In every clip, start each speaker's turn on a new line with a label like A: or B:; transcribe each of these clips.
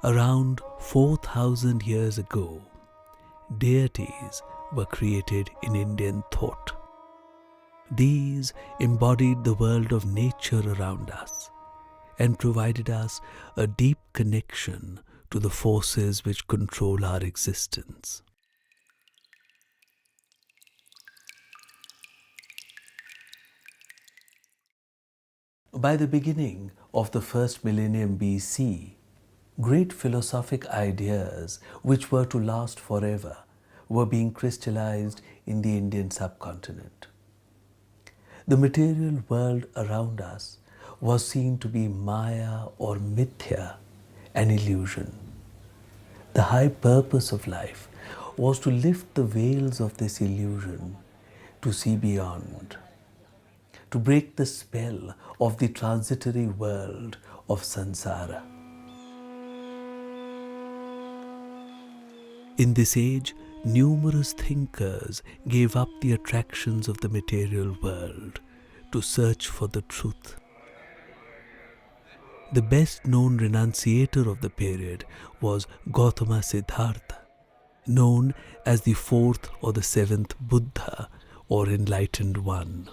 A: Around 4,000 years ago, deities were created in Indian thought. These embodied the world of nature around us and provided us a deep connection to the forces which control our existence. By the beginning of the first millennium BC, great philosophic ideas which were to last forever were being crystallized in the Indian subcontinent. The material world around us was seen to be Maya or Mithya, an illusion. The high purpose of life was to lift the veils of this illusion, to see beyond, to break the spell of the transitory world of samsara. In this age, numerous thinkers gave up the attractions of the material world to search for the truth. The best known renunciator of the period was Gautama Siddhartha, known as the fourth or the seventh Buddha or enlightened one.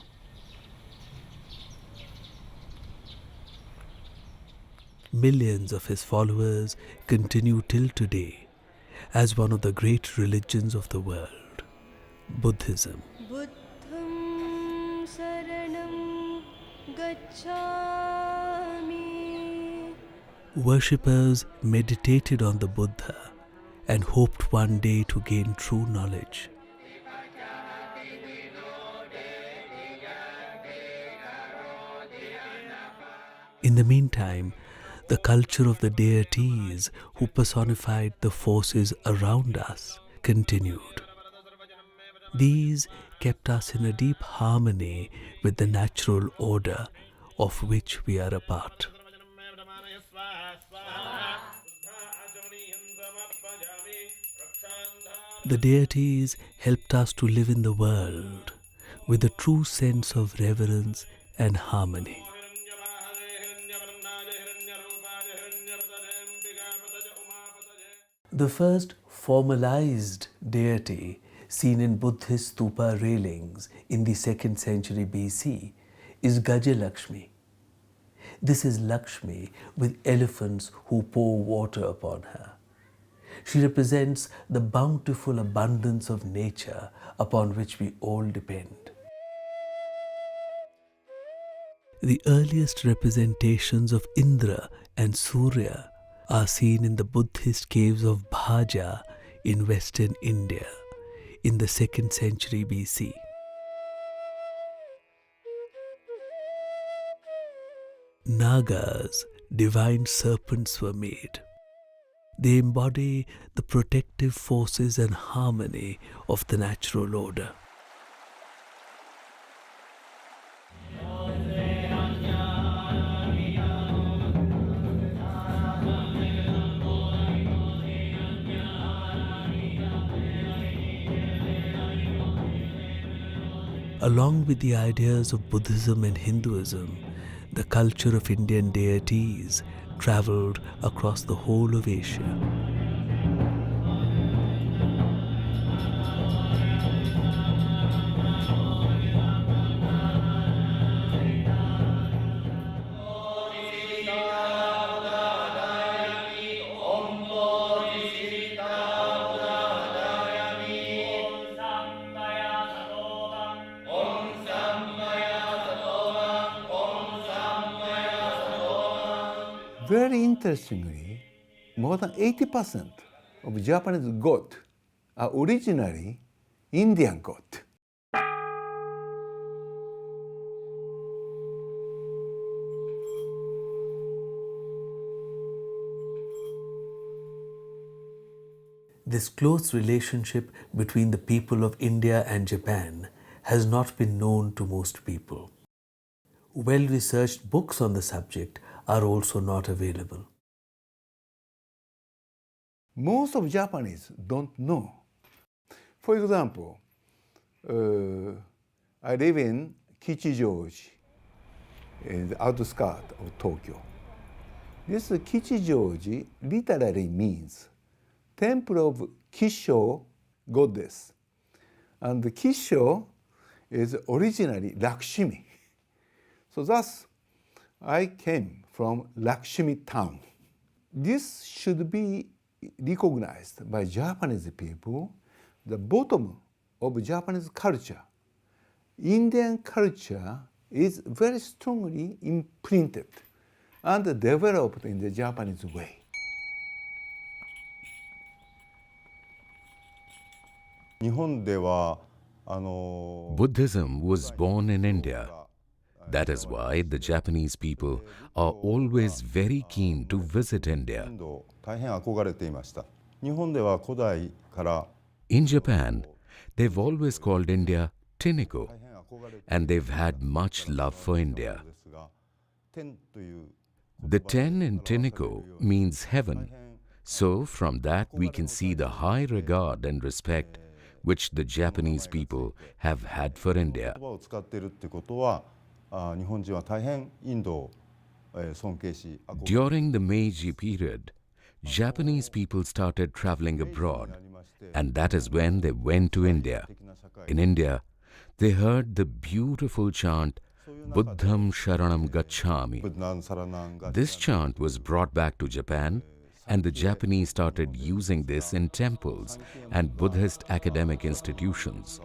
A: Millions of his followers continue till today as one of the great religions of the world, Buddhism. Buddham saranam gacchami. Worshippers meditated on the Buddha and hoped one day to gain true knowledge. In the meantime, the culture of the deities who personified the forces around us continued. These kept us in a deep harmony with the natural order of which we are a part. The deities helped us to live in the world with a true sense of reverence and harmony. The first formalized deity seen in Buddhist stupa railings in the 2nd century BC is Gajalakshmi. This is Lakshmi with elephants who pour water upon her. She represents the bountiful abundance of nature upon which we all depend. The earliest representations of Indra and Surya are seen in the Buddhist caves of Bhaja in western India in the 2nd century BC. Nagas, divine serpents, were made. They embody the protective forces and harmony of the natural order. Along with the ideas of Buddhism and Hinduism, the culture of Indian deities traveled across the whole of Asia.
B: Very interestingly, more than 80% of Japanese gods are originally Indian gods.
A: This close relationship between the people of India and Japan has not been known to most people. Well-researched books on the subject are also not available.
B: Most of Japanese don't know. For example, I live in Kichijoji, in the outskirts of Tokyo. This Kichijoji literally means temple of Kisho goddess. And Kisho is originally Lakshmi. So thus, I came from Lakshmi town. This should be recognized by Japanese people, the bottom of Japanese culture. Indian culture is very strongly imprinted and developed in the Japanese way.
C: Buddhism was born in India. That is why the Japanese people are always very keen to visit India. In Japan, they've always called India Tiniko, and they've had much love for India. The 10 in Tiniko means heaven, so from that we can see the high regard and respect which the Japanese people have had for India. During the Meiji period, Japanese people started traveling abroad, and that is when they went to India. In India, they heard the beautiful chant, Buddham Sharanam Gacchami. This chant was brought back to Japan, and the Japanese started using this in temples and Buddhist academic institutions.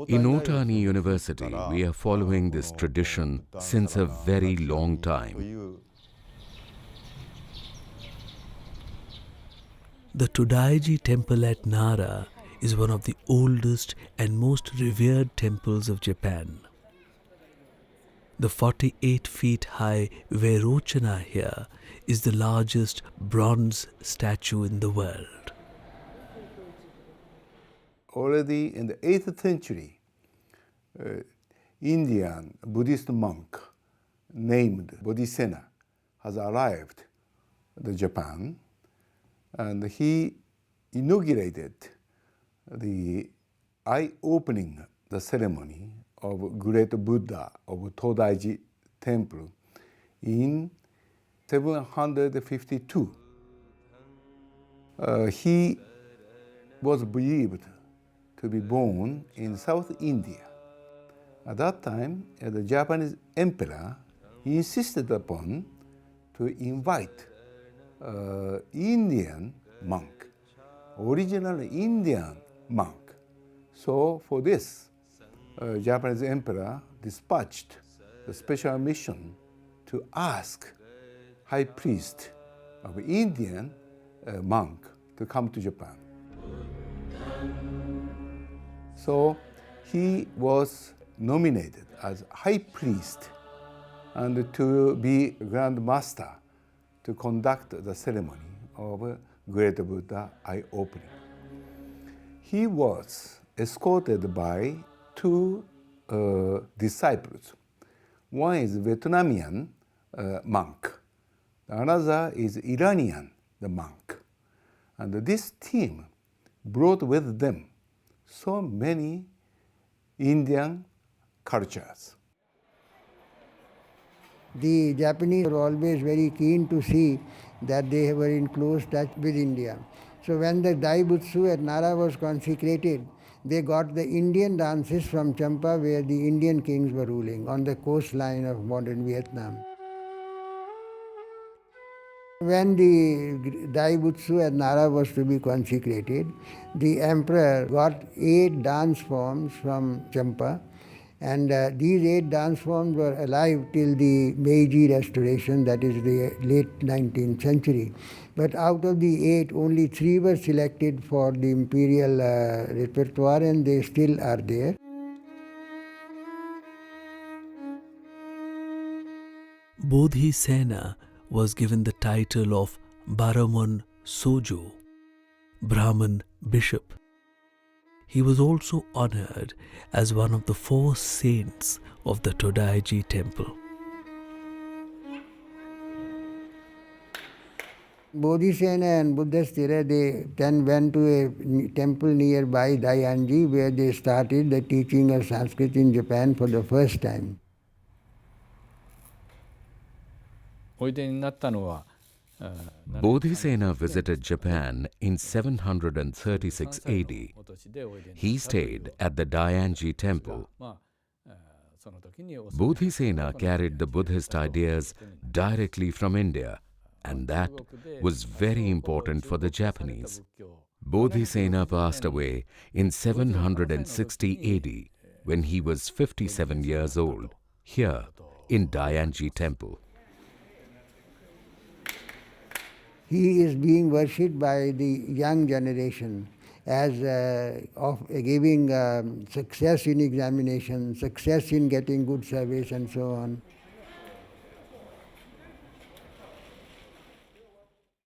C: In Otani University, we are following this tradition since a very long time.
A: The Todaiji temple at Nara is one of the oldest and most revered temples of Japan. The 48 feet high Vairochana here is the largest bronze statue in the world.
B: Already in the 8th century, Indian Buddhist monk named Bodhisena has arrived to Japan, and he inaugurated the eye-opening ceremony of Great Buddha of Todaiji Temple in 752. He was believed to be born in South India. At that time, the Japanese emperor insisted upon to invite Indian monk, original Indian monk. So for this, Japanese emperor dispatched the special mission to ask high priest of Indian monk to come to Japan. So he was nominated as high priest and to be Grand Master to conduct the ceremony of Great Buddha eye opening. He was escorted by two disciples. One is Vietnamese monk, another is Iranian monk. And this team brought with them so many Indian cultures.
D: The Japanese were always very keen to see that they were in close touch with India. So when the Daibutsu at Nara was consecrated, they got the Indian dances from Champa, where the Indian kings were ruling, on the coastline of modern Vietnam. When the Daibutsu at Nara was to be consecrated, the emperor got 8 dance forms from Champa, and these 8 dance forms were alive till the Meiji restoration, that is the late 19th century. But out of the 8, only 3 were selected for the imperial repertoire, and they still are there.
A: Bodhisena was given the title of Baramon Sojo, Brahman bishop. he was also honored as one of the 4 saints of the Todaiji temple.
D: Bodhisena and Buddhasthira, they then went to a temple nearby, Dayanji, where they started the teaching of Sanskrit in Japan for the first time.
E: おいでになったのは
C: Bodhisena visited Japan in 736 AD. He stayed at the Dayanji temple. Bodhisena carried the Buddhist ideas directly from India, and that was very important for the Japanese. Bodhisena passed away in 760 AD when he was 57 years old, here in Dayanji temple.
D: He is being worshipped by the young generation as giving success in examination, success in getting good service and so on.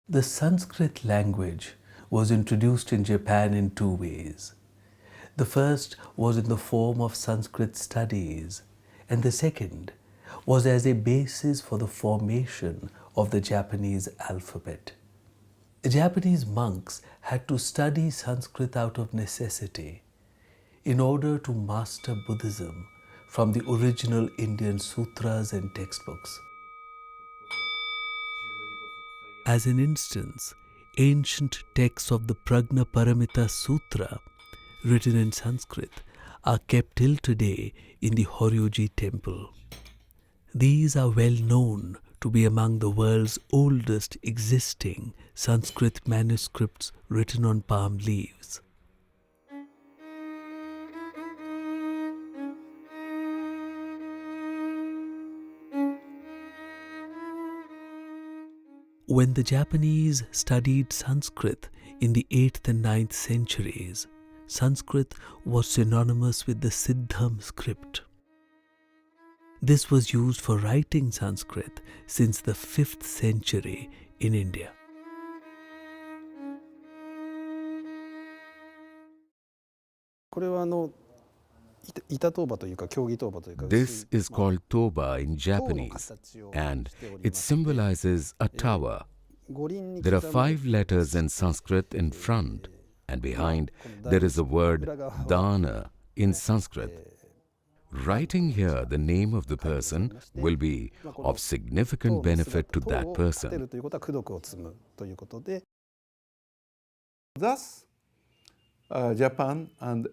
A: The Sanskrit language was introduced in Japan in 2 ways. The first was in the form of Sanskrit studies, and the second was as a basis for the formation of the Japanese alphabet. Japanese monks had to study Sanskrit out of necessity in order to master Buddhism from the original Indian sutras and textbooks. As an instance, ancient texts of the Prajnaparamita Sutra, written in Sanskrit, are kept till today in the Horyuji temple. These are well known to be among the world's oldest existing Sanskrit manuscripts written on palm leaves. When the Japanese studied Sanskrit in the 8th and 9th centuries, Sanskrit was synonymous with the Siddham script. This was used for writing Sanskrit since the 5th century in India.
C: This is called toba in Japanese, and it symbolizes a tower. There are 5 letters in Sanskrit in front, and behind there is a word dana in Sanskrit. Writing here the name of the person will be of significant benefit to that person.
B: Thus, Japan and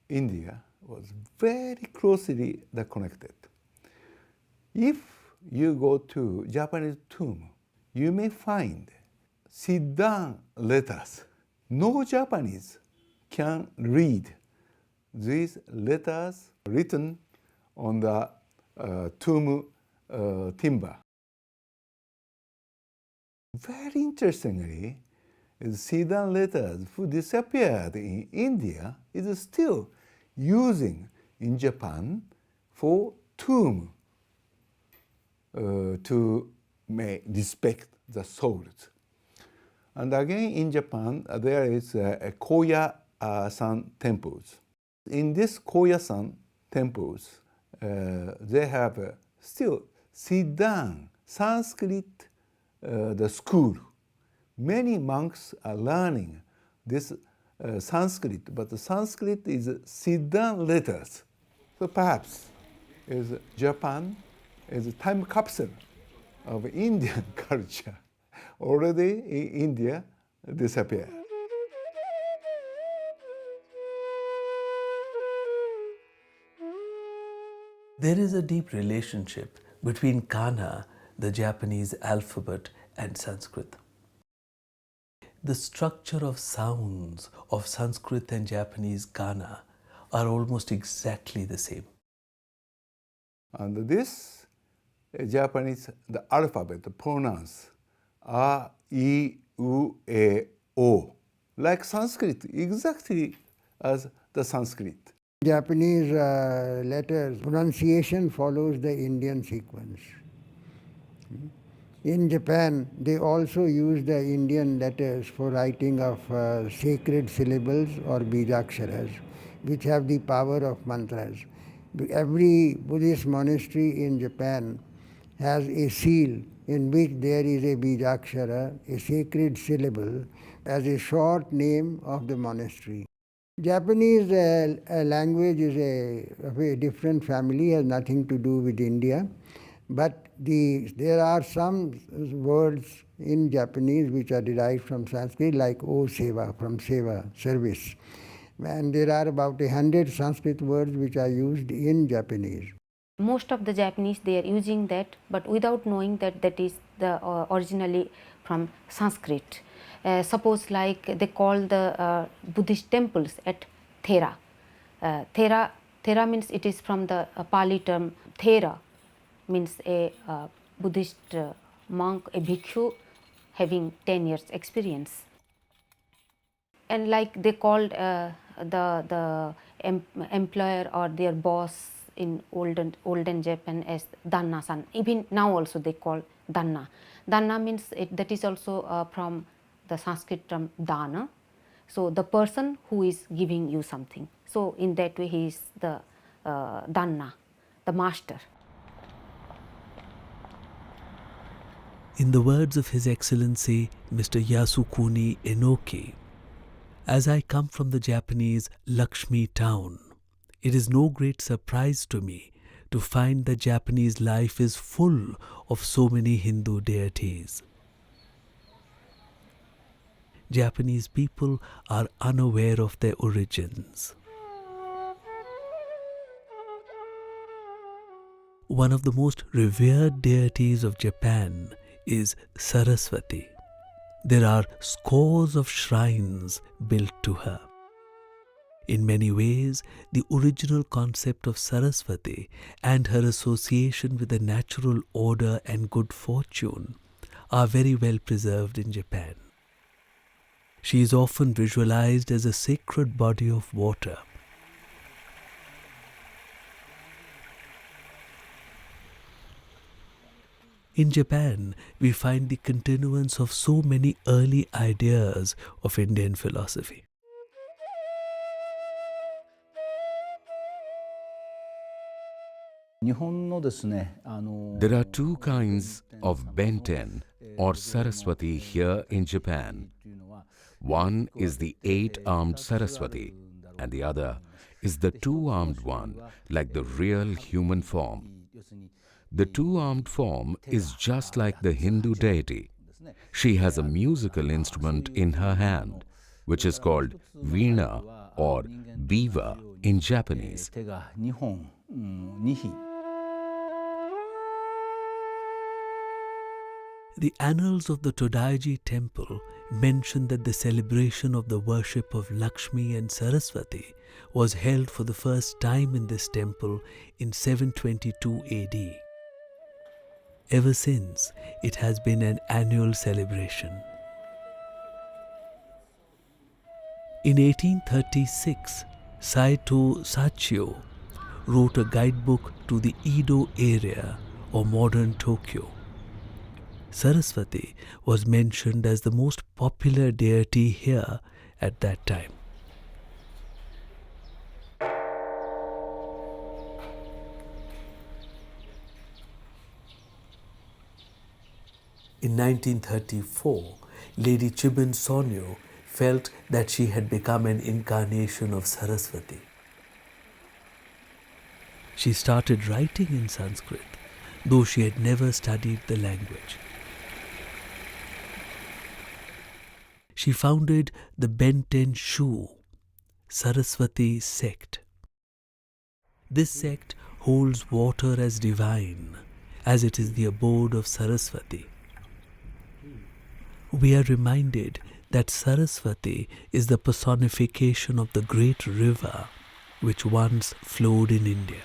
B: India was very closely connected. If you go to Japanese tomb, you may find sit-down letters. No Japanese can read these letters written on the tomb timber. Very interestingly, sit-down letters who disappeared in India is still using in Japan for tomb to respect the souls. And again in Japan there is a Koya-san temples. In this Koya-san temples they have still sit-down Sanskrit the school. Many monks are learning this Sanskrit, but the Sanskrit is sit-down letters. So perhaps Japan is a time capsule of Indian culture. Already in India disappeared.
A: There is a deep relationship between Kana, the Japanese alphabet, and Sanskrit. The structure of sounds of Sanskrit and Japanese Kana are almost exactly the same.
B: And this Japanese, the alphabet, the pronouns A, I, U, E, O, like Sanskrit, exactly as the Sanskrit.
D: Japanese letters, pronunciation follows the Indian sequence. In Japan, they also use the Indian letters for writing of sacred syllables or bijaksharas. which have the power of mantras. Every Buddhist monastery in Japan has a seal in which there is a bijakshara, a sacred syllable, as a short name of the monastery. Japanese language is of a different family, has nothing to do with India, but there are some words in Japanese which are derived from Sanskrit, like O Seva, from Seva, service. And there are about 100 Sanskrit words which are used in Japanese.
F: Most of the Japanese, they are using that, but without knowing that that is the originally from Sanskrit. Suppose like they call the Buddhist temples at Thera. Thera means it is from the Pali term Thera, means a Buddhist monk, a bhikshu having 10 years experience. And like they called the employer or their boss in olden Japan as Danna-san. Even now also they call Danna. Danna means that is also from the Sanskrit term Dana. So the person who is giving you something. So in that way he is the Danna, the master.
A: In the words of His Excellency Mr. Yasukuni Enoki, as I come from the Japanese Lakshmi town, it is no great surprise to me to find that Japanese life is full of so many Hindu deities. Japanese people are unaware of their origins. One of the most revered deities of Japan is Saraswati. There are scores of shrines built to her. In many ways, the original concept of Saraswati and her association with the natural order and good fortune are very well preserved in Japan. She is often visualized as a sacred body of water. In Japan, we find the continuance of so many early ideas of Indian philosophy.
C: There are two kinds of Benten or Saraswati here in Japan. One is the 8-armed Saraswati and the other is the 2-armed one, like the real human form. The 2-armed form is just like the Hindu deity. She has a musical instrument in her hand, which is called veena or biwa in Japanese.
A: The annals of the Todaiji temple mention that the celebration of the worship of Lakshmi and Saraswati was held for the first time in this temple in 722 AD. Ever since, it has been an annual celebration. In 1836, Saito Sachio wrote a guidebook to the Edo area or modern Tokyo. Saraswati was mentioned as the most popular deity here at that time. In 1934, Lady Chiben Sonyo felt that she had become an incarnation of Saraswati. She started writing in Sanskrit, though she had never studied the language. She founded the Benten Shu, Saraswati sect. This sect holds water as divine, as it is the abode of Saraswati. We are reminded that Saraswati is the personification of the great river which once flowed in India.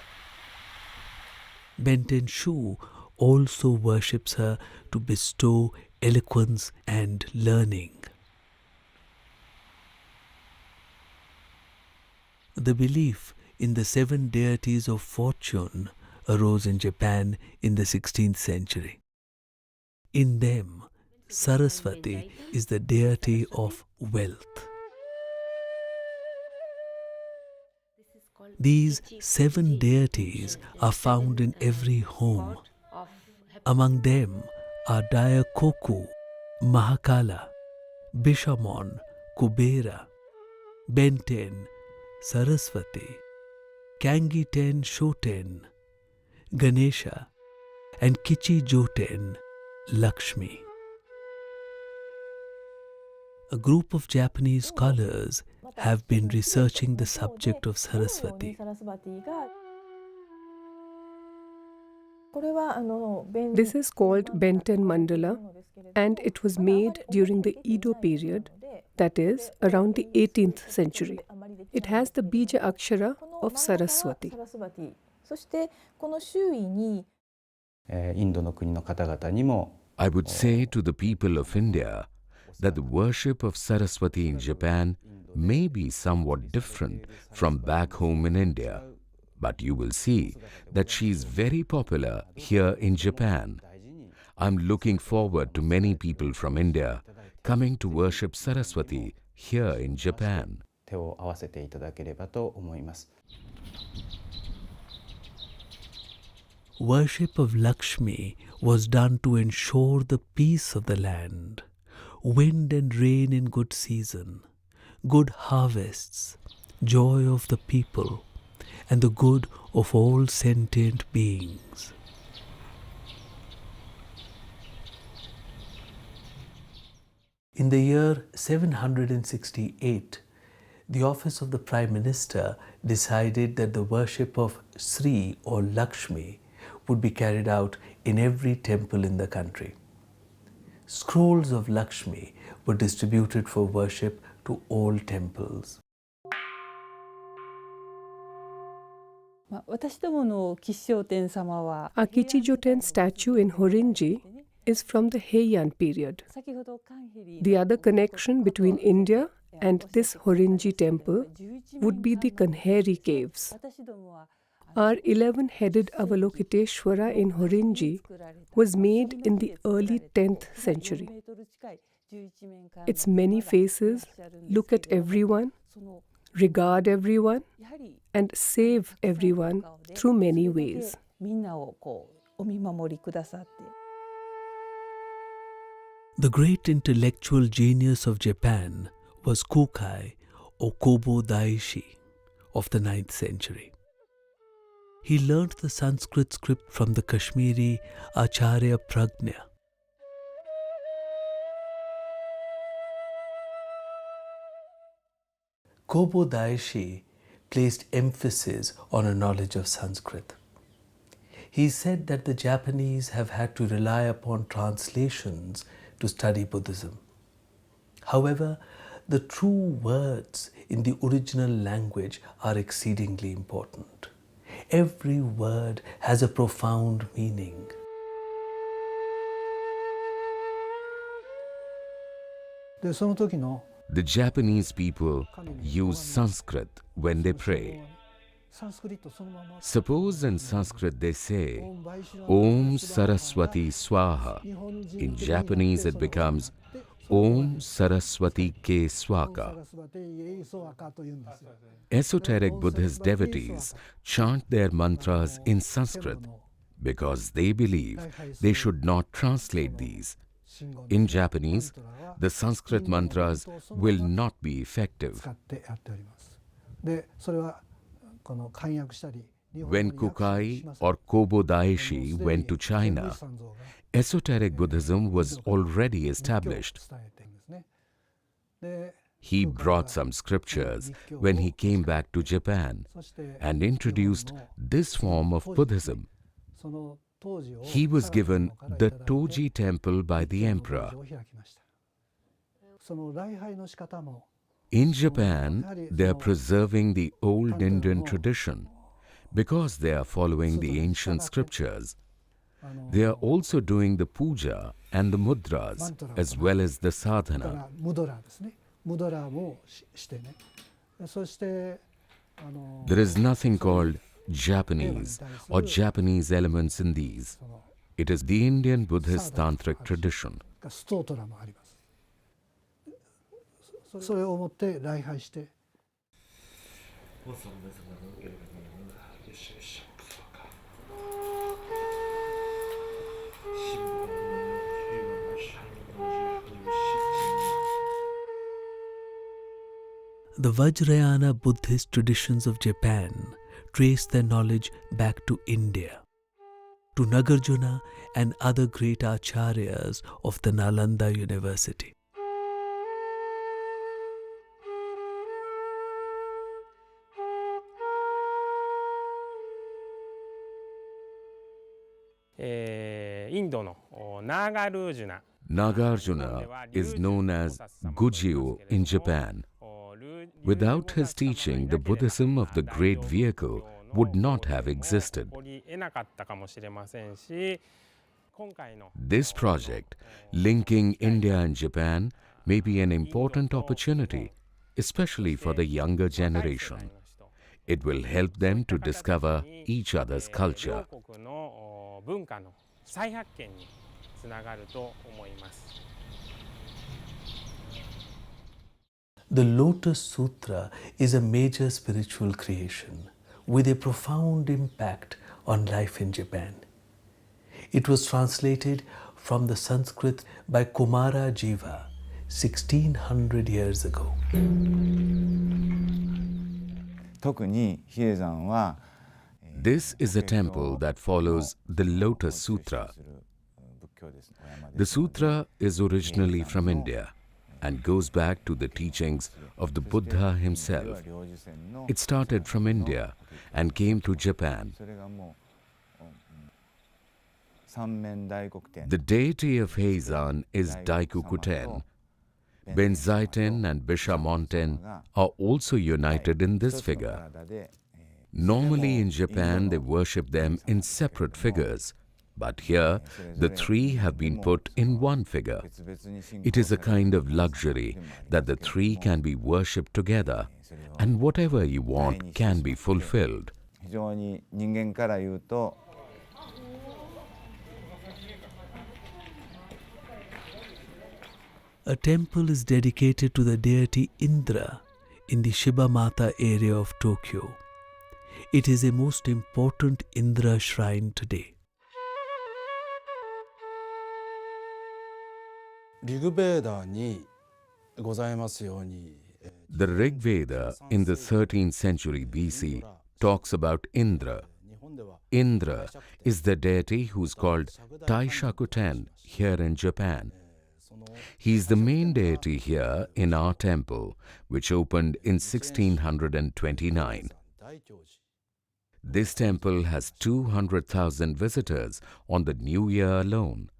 A: Benten Shu also worships her to bestow eloquence and learning. The belief in the 7 deities of fortune arose in Japan in the 16th century. In them, Saraswati is the deity of wealth. These 7 deities are found in every home. Among them are Dayakoku, Mahakala, Bishamon, Kubera, Benten, Saraswati, Kangiten Shoten, Ganesha, and Kichi Joten, Lakshmi. A group of Japanese scholars have been researching the subject of Saraswati.
G: This is called Benten Mandala, and it was made during the Edo period, that is, around the 18th century. It has the Bija Akshara of Saraswati.
C: I would say to the people of India that the worship of Saraswati in Japan may be somewhat different from back home in India, but you will see that she is very popular here in Japan. I'm looking forward to many people from India coming to worship Saraswati here in Japan.
A: Worship of Lakshmi was done to ensure the peace of the land, wind and rain in good season, good harvests, joy of the people, and the good of all sentient beings. In the year 768, the office of the Prime Minister decided that the worship of Sri or Lakshmi would be carried out in every temple in the country. Scrolls of Lakshmi were distributed for worship to all temples.
G: Akichi Joten statue in Horinji is from the Heian period. The other connection between India and this Horinji temple would be the Kanheri caves. Our 11-headed Avalokiteshvara in Horinji was made in the early 10th century. Its many faces look at everyone, regard everyone, and save everyone through many ways.
A: The great intellectual genius of Japan was Kukai or Kobo Daishi of the 9th century. He learnt the Sanskrit script from the Kashmiri Acharya Prajna. Kobo Daishi placed emphasis on a knowledge of Sanskrit. He said that the Japanese have had to rely upon translations to study Buddhism. However, the true words in the original language are exceedingly important. Every word has a profound meaning.
C: The Japanese people use Sanskrit when they pray. Suppose in Sanskrit they say, Om Saraswati Swaha. In Japanese it becomes Om Saraswati Ke Swaka. Esoteric Buddhist devotees chant their mantras in Sanskrit because they believe they should not translate these. In Japanese, the Sanskrit mantras will not be effective. When Kukai or Kobo Daishi went to China, esoteric Buddhism was already established. He brought some scriptures when he came back to Japan and introduced this form of Buddhism. He was given the Toji temple by the emperor. In Japan, they are preserving the old Indian tradition because they are following the ancient scriptures. They are also doing the puja and the mudras as well as the sadhana. There is nothing called Japanese or Japanese elements in these. It is the Indian Buddhist Tantric tradition.
A: The Vajrayana Buddhist traditions of Japan trace their knowledge back to India, to Nagarjuna and other great acharyas of the Nalanda University.
C: Nagarjuna is known as Gujio in Japan. Without his teaching, the Buddhism of the Great Vehicle would not have existed. This project, linking India and Japan, may be an important opportunity, especially for the younger generation. It will help them to discover each other's culture.
A: The Lotus Sutra is a major spiritual creation with a profound impact on life in Japan. It was translated from the Sanskrit by Kumara Jiva 1600 years ago.
C: This is a temple that follows the Lotus Sutra. The sutra is originally from India and goes back to the teachings of the Buddha himself. It started from India and came to Japan. The deity of Heizan is Daikukuten. Benzaiten and Bishamonten are also united in this figure. Normally in Japan they worship them in separate figures, but here the three have been put in one figure. It is a kind of luxury that the three can be worshipped together, and whatever you want can be fulfilled.
A: A temple is dedicated to the deity Indra in the Shibamata area of Tokyo. It is a most important Indra shrine today.
C: The Rig Veda in the 13th century BC talks about Indra. Indra is the deity who is called Taishakuten here in Japan. He is the main deity here in our temple, which opened in 1629. This temple has 200,000 visitors on the New Year alone.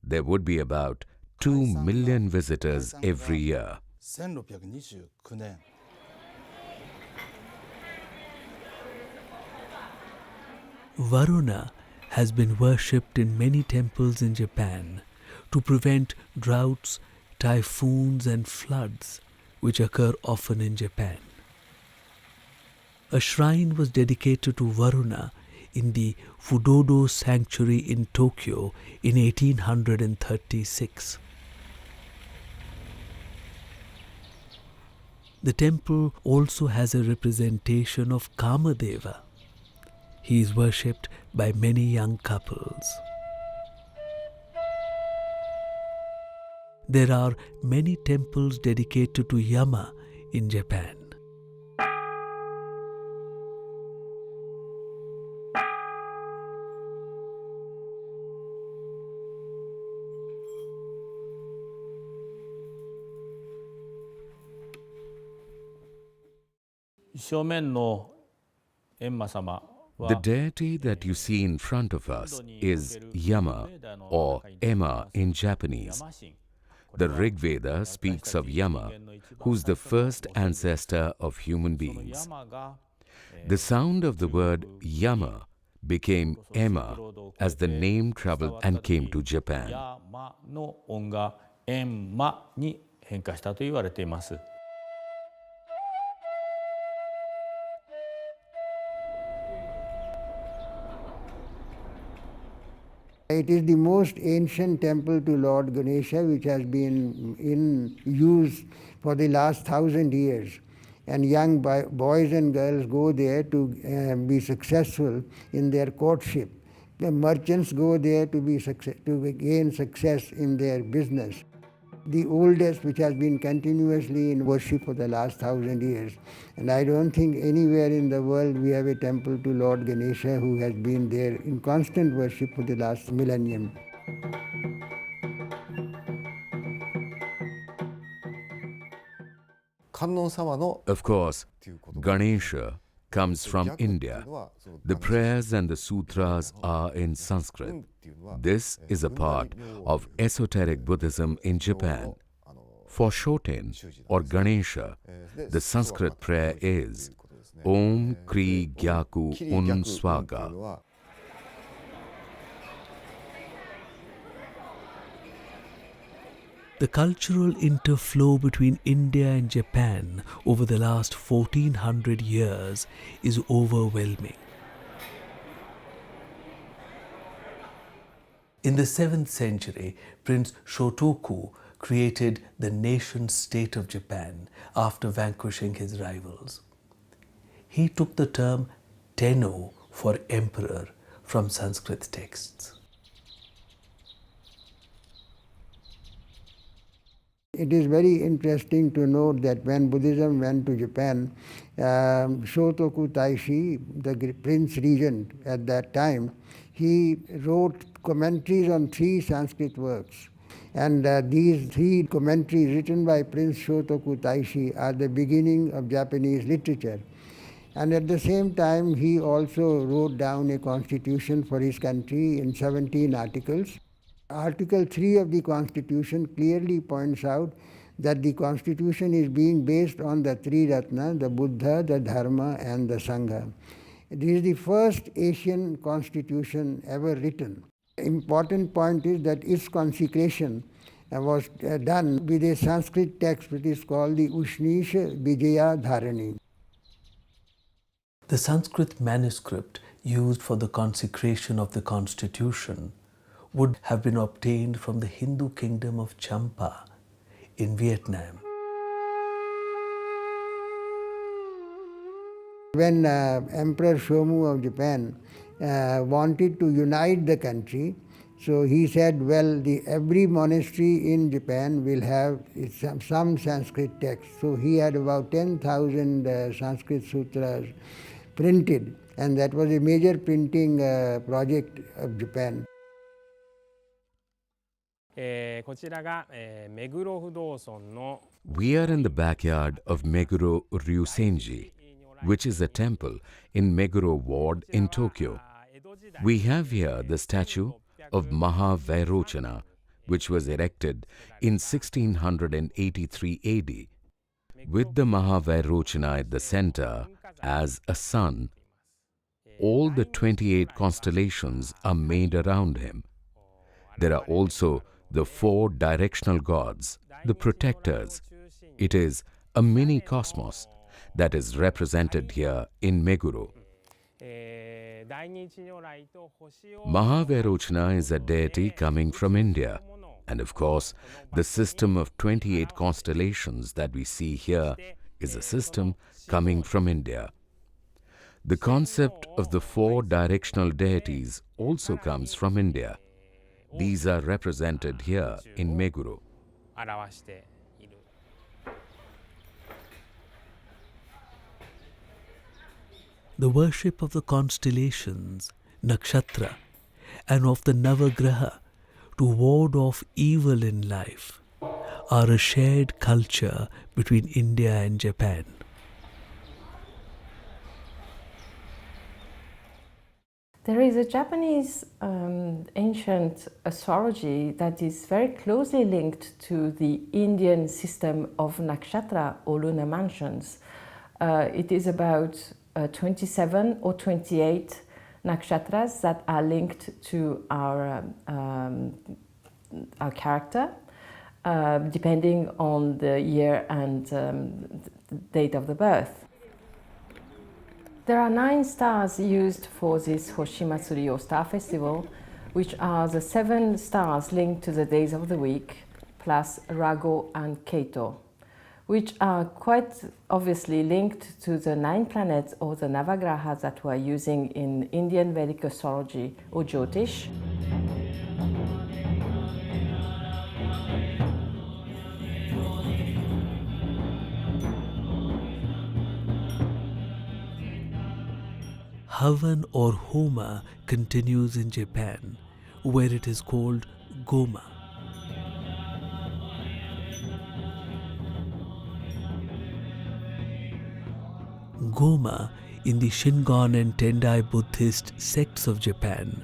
C: There would be about 2 million visitors every year.
A: Varuna has been worshipped in many temples in Japan to prevent droughts, typhoons and floods which occur often in Japan. A shrine was dedicated to Varuna in the Fudodo Sanctuary in Tokyo in 1836. The temple also has a representation of Kamadeva. He is worshipped by many young couples. There are many temples dedicated to Yama in Japan.
C: The deity that you see in front of us is Yama or Emma in Japanese. The Rig Veda speaks of Yama, who's the first ancestor of human beings. The sound of the word Yama became Emma as the name traveled and came to Japan.
D: It is the most ancient temple to Lord Ganesha which has been in use for the last 1,000 years. and young boys and girls go there to be successful in their courtship. The merchants go there to gain success in their business. The oldest, which has been continuously in worship for the last 1,000 years. And I don't think anywhere in the world we have a temple to Lord Ganesha who has been there in constant worship for the last millennium.
C: Of course, Ganesha comes from India. The prayers and the sutras are in Sanskrit. This is a part of esoteric Buddhism in Japan. For Shoten or Ganesha, the Sanskrit prayer is Om Kri Gyaku Un Swaga.
A: The cultural interflow between India and Japan over the last 1400 years is overwhelming. In the 7th century, Prince Shotoku created the nation-state of Japan after vanquishing his rivals. He took the term Tenno for emperor from Sanskrit texts.
D: It is very interesting to note that when Buddhism went to Japan, Shotoku Taishi, the Prince Regent at that time, he wrote commentaries on 3 Sanskrit works. And these 3 commentaries written by Prince Shotoku Taishi are the beginning of Japanese literature. And at the same time, he also wrote down a constitution for his country in 17 articles. Article 3 of the Constitution clearly points out that the Constitution is being based on the 3 Ratna, the Buddha, the Dharma and the Sangha. This is the first Asian constitution ever written. Important point is that its consecration was done with a Sanskrit text which is called the Ushnisha Vijaya Dharani.
A: The Sanskrit manuscript used for the consecration of the constitution would have been obtained from the Hindu kingdom of Champa in Vietnam.
D: When Emperor Shomu of Japan wanted to unite the country, so he said, well, every monastery in Japan will have some Sanskrit text. So he had about 10,000 Sanskrit sutras printed, and that was a major printing project of Japan.
C: We are in the backyard of Meguro Ryusenji, which is a temple in Meguro Ward in Tokyo. We have here the statue of Mahavairochana, which was erected in 1683 AD. With the Mahavairochana at the center as a sun, all the 28 constellations are made around him. There are also the 4 directional gods, the protectors. It is a mini cosmos that is represented here in Meguro. Mahavairochana is a deity coming from India, and of course, the system of 28 constellations that we see here is a system coming from India. The concept of the 4 directional deities also comes from India. These are represented here in Meguro.
A: The worship of the constellations, nakshatra, and of the Navagraha to ward off evil in life are a shared culture between India and Japan.
H: There is a Japanese ancient astrology that is very closely linked to the Indian system of nakshatra or lunar mansions. It is about 27 or 28 nakshatras that are linked to our character, depending on the year and the date of the birth. There are 9 stars used for this Hoshi-matsuri or Star Festival, which are the 7 stars linked to the days of the week, plus Rago and Keito. which are quite obviously linked to the 9 planets or the Navagrahas that we are using in Indian Vedic astrology or Jyotish.
A: Havan or Homa continues in Japan, where it is called Goma. Goma in the Shingon and Tendai Buddhist sects of Japan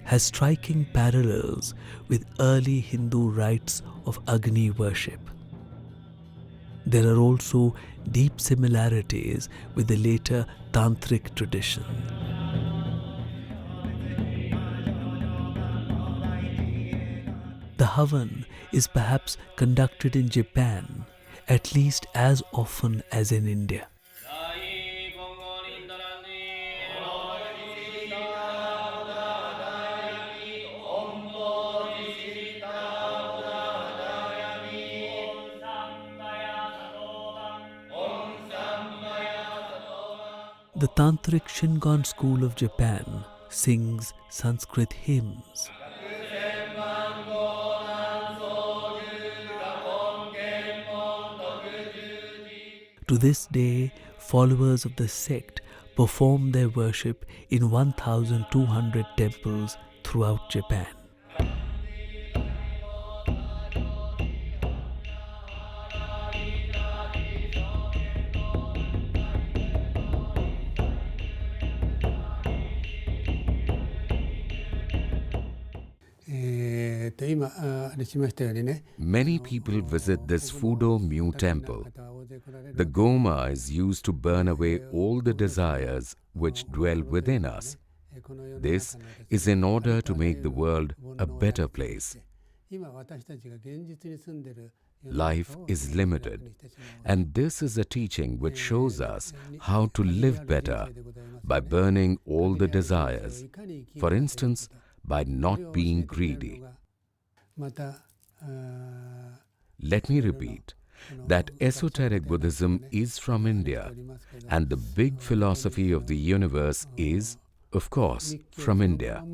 A: has striking parallels with early Hindu rites of Agni worship. There are also deep similarities with the later Tantric tradition. The Havan is perhaps conducted in Japan at least as often as in India. The Tantric Shingon school of Japan sings Sanskrit hymns. To this day, followers of the sect perform their worship in 1,200 temples throughout Japan.
C: Many people visit this Fudo Mu temple. The Goma is used to burn away all the desires which dwell within us. This is in order to make the world a better place. Life is limited, and this is a teaching which shows us how to live better by burning all the desires. For instance, by not being greedy. Let me repeat that esoteric Buddhism is from India, and the big philosophy of the universe is, of course, from India.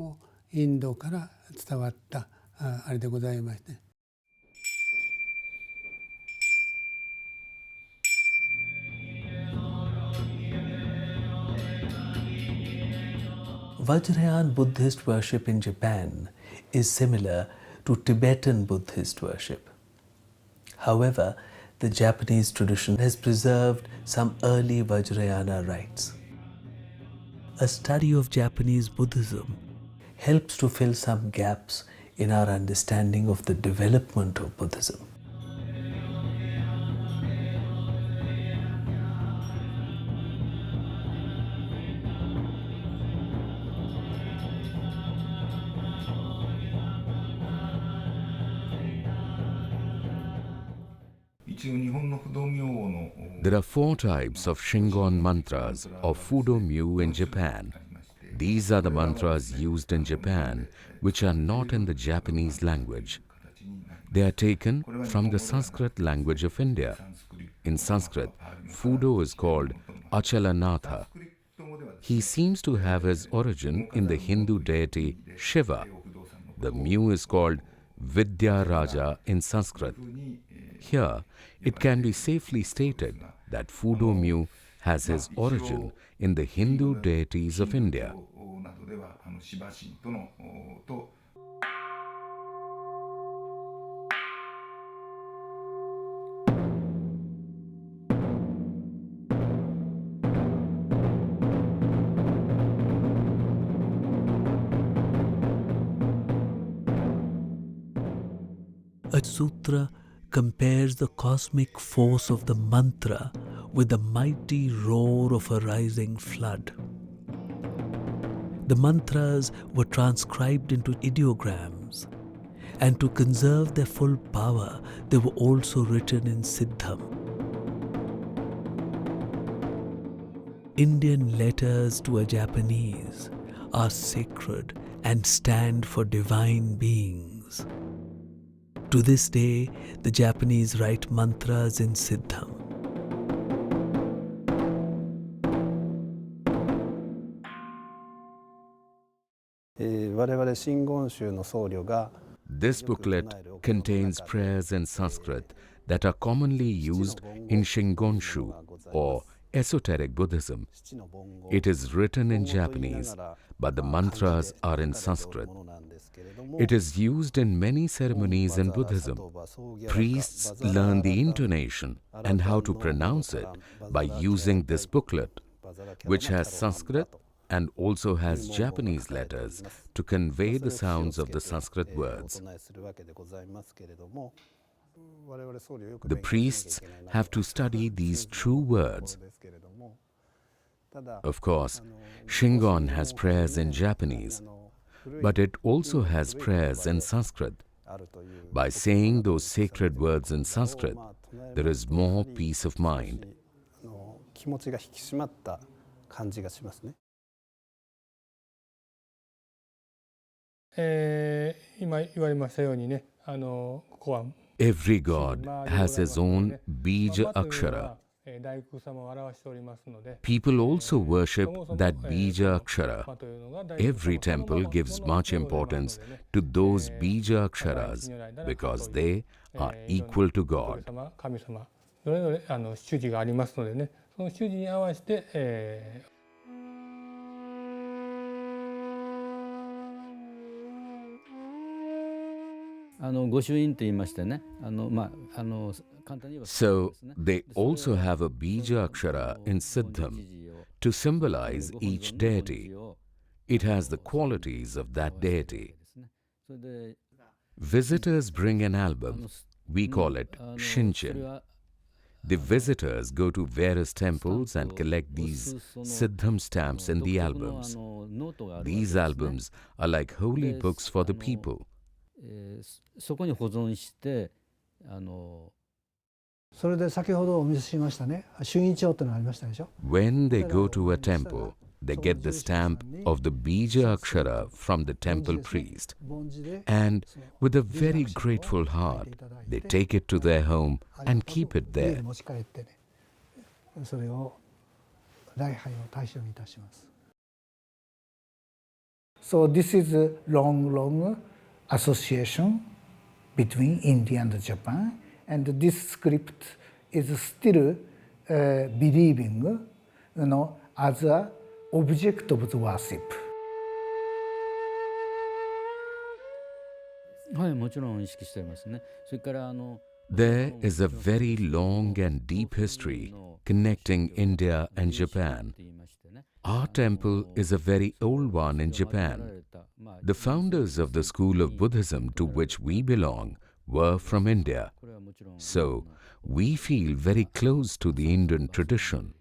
A: Vajrayana Buddhist worship in Japan is similar to Tibetan Buddhist worship. However, the Japanese tradition has preserved some early Vajrayana rites. A study of Japanese Buddhism helps to fill some gaps in our understanding of the development of Buddhism.
C: There are 4 types of Shingon mantras of Fudo Mu in Japan. These are the mantras used in Japan which are not in the Japanese language. They are taken from the Sanskrit language of India. In Sanskrit, Fudo is called Achalanatha. He seems to have his origin in the Hindu deity Shiva. The Mu is called Vidya Raja in Sanskrit. Here, it can be safely stated that Fudo Mu has his origin in the Hindu deities of India.
A: A sutra compares the cosmic force of the mantra with the mighty roar of a rising flood. The mantras were transcribed into ideograms, and to conserve their full power, they were also written in Siddham. Indian letters to a Japanese are sacred and stand for divine beings. To this day, the Japanese write mantras in Siddham.
C: This booklet contains prayers in Sanskrit that are commonly used in Shingonshu or esoteric Buddhism. It is written in Japanese, but the mantras are in Sanskrit. It is used in many ceremonies in Buddhism. Priests learn the intonation and how to pronounce it by using this booklet, which has Sanskrit and also has Japanese letters to convey the sounds of the Sanskrit words. The priests have to study these true words. Of course, Shingon has prayers in Japanese, but it also has prayers in Sanskrit. By saying those sacred words in Sanskrit, there is more peace of mind. Every god has his own bija akshara. People also worship that bija akshara. Every temple gives much importance to those bija aksharas because they are equal to God. So, they also have a bija akshara in Siddham to symbolize each deity. It has the qualities of that deity. Visitors bring an album. We call it Shinchin. The visitors go to various temples and collect these Siddham stamps in the albums. These albums are like holy books for the people. When they go to a temple, they get the stamp of the bija akshara from the temple priest, and with a very grateful heart, they take it to their home and keep it there.
I: So this is a long association between India and Japan, and this script is still believing, as a object of the worship.
C: There is a very long and deep history connecting India and Japan. Our temple is a very old one in Japan. The founders of the school of Buddhism to which we belong were from India. So, we feel very close to the Indian tradition.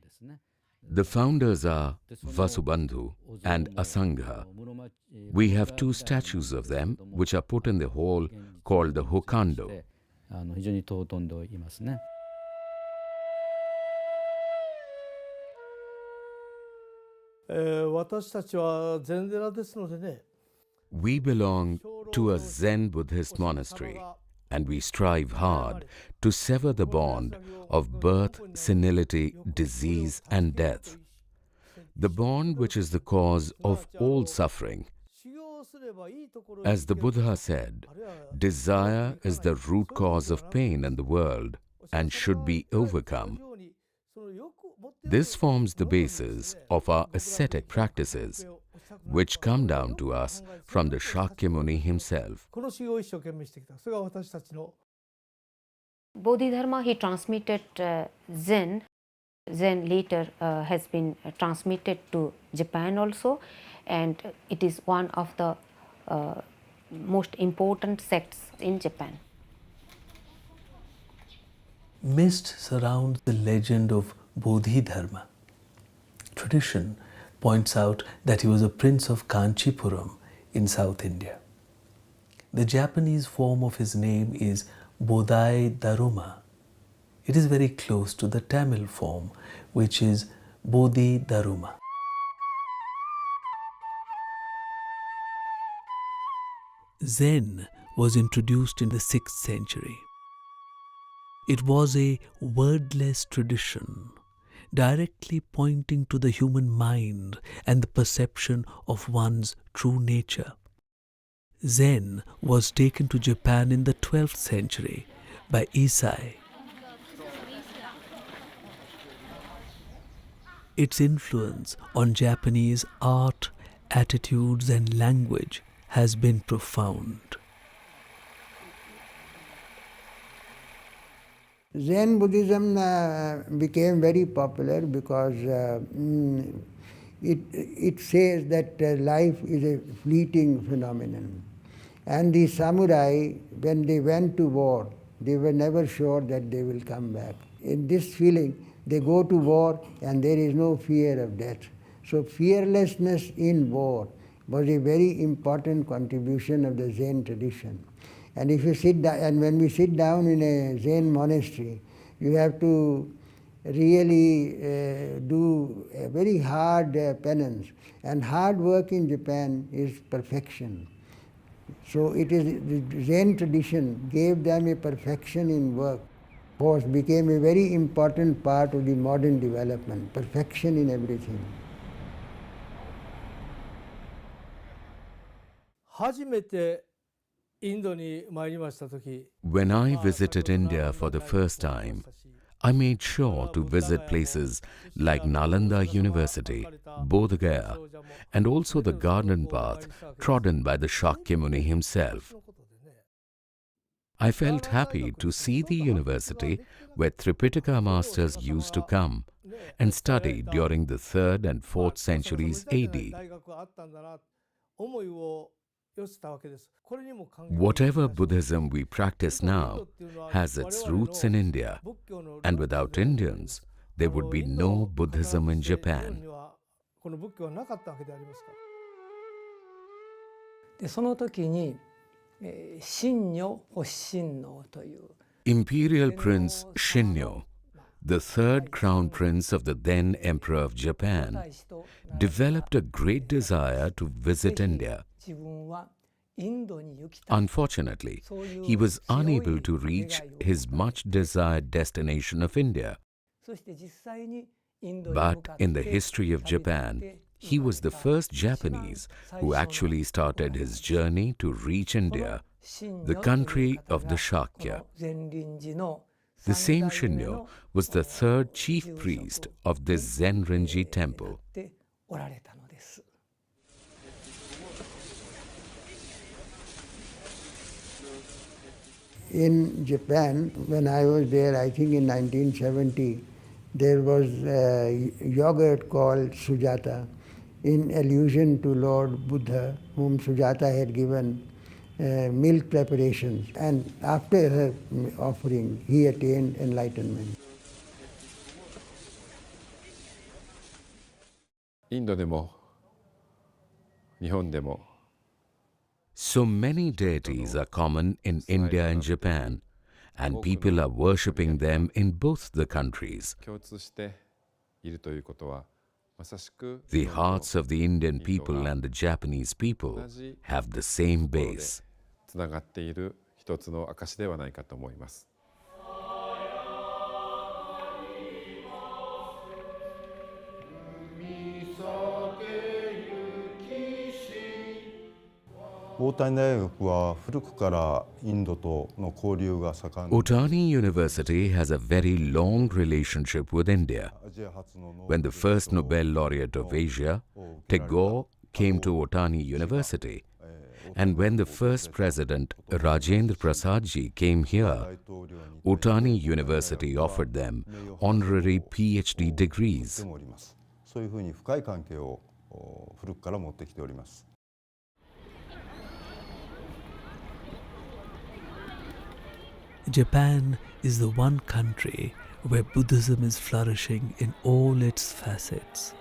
C: The founders are Vasubandhu and Asangha. We have two statues of them which are put in the hall called the Hokando. We belong to a Zen Buddhist monastery, and we strive hard to sever the bond of birth, senility, disease and death. The bond which is the cause of all suffering. As the Buddha said, desire is the root cause of pain in the world and should be overcome. This forms the basis of our ascetic practices, which come down to us from the Shakyamuni himself.
F: Bodhidharma, he transmitted Zen. Zen later has been transmitted to Japan also, and it is one of the most important sects in Japan.
A: Mist surrounds the legend of Bodhidharma. Tradition points out that he was a prince of Kanchipuram in South India. The Japanese form of his name is Bodai Daruma. It is very close to the Tamil form, which is Bodhi Daruma. Zen was introduced in the 6th century. It was a wordless tradition, directly pointing to the human mind and the perception of one's true nature. Zen was taken to Japan in the 12th century by Kansai. Its influence on Japanese art, attitudes and language has been profound.
D: Zen Buddhism became very popular because it says that life is a fleeting phenomenon. And the samurai, when they went to war, they were never sure that they will come back. In this feeling, they go to war and there is no fear of death. So fearlessness in war was a very important contribution of the Zen tradition. And if you sit down, and when we sit down in a Zen monastery, you have to really do a very hard penance. And hard work in Japan is perfection. So it is the Zen tradition gave them a perfection in work. Force became a very important part of the modern development, perfection in everything.
C: When I visited India for the first time, I made sure to visit places like Nalanda University, Bodh Gaya, and also the garden path trodden by the Shakyamuni himself. I felt happy to see the university where Tripitaka masters used to come and study during the 3rd and 4th centuries AD. Whatever Buddhism we practice now has its roots in India, and without Indians, there would be no Buddhism in Japan. Imperial Prince Shinnyo, the 3rd crown prince of the then Emperor of Japan, developed a great desire to visit India. Unfortunately, he was unable to reach his much-desired destination of India. But in the history of Japan, he was the first Japanese who actually started his journey to reach India, the country of the Shakya. The same Shinnyo was the 3rd chief priest of this Zenrinji temple.
D: In Japan, when I was there, I think in 1970, there was a yogurt called Sujata, in allusion to Lord Buddha, whom Sujata had given milk preparations. And after her offering, he attained enlightenment.
C: So many deities are common in India and Japan, and people are worshipping them in both the countries. The hearts of the Indian people and the Japanese people have the same base. Otani University has a very long relationship with India. When the first Nobel laureate of Asia, Tagore, came to Otani University, and when the first president, Rajendra Prasad ji, came here, Otani University offered them honorary PhD degrees.
A: Japan is the one country where Buddhism is flourishing in all its facets.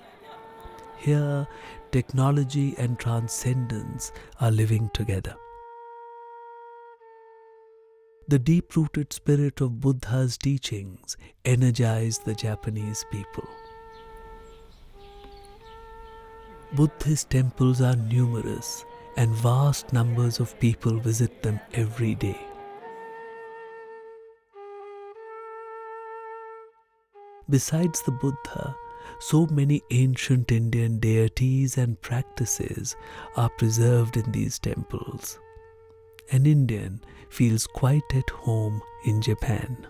A: Here, technology and transcendence are living together. The deep-rooted spirit of Buddha's teachings energize the Japanese people. Buddhist temples are numerous and vast numbers of people visit them every day. Besides the Buddha, so many ancient Indian deities and practices are preserved in these temples. An Indian feels quite at home in Japan.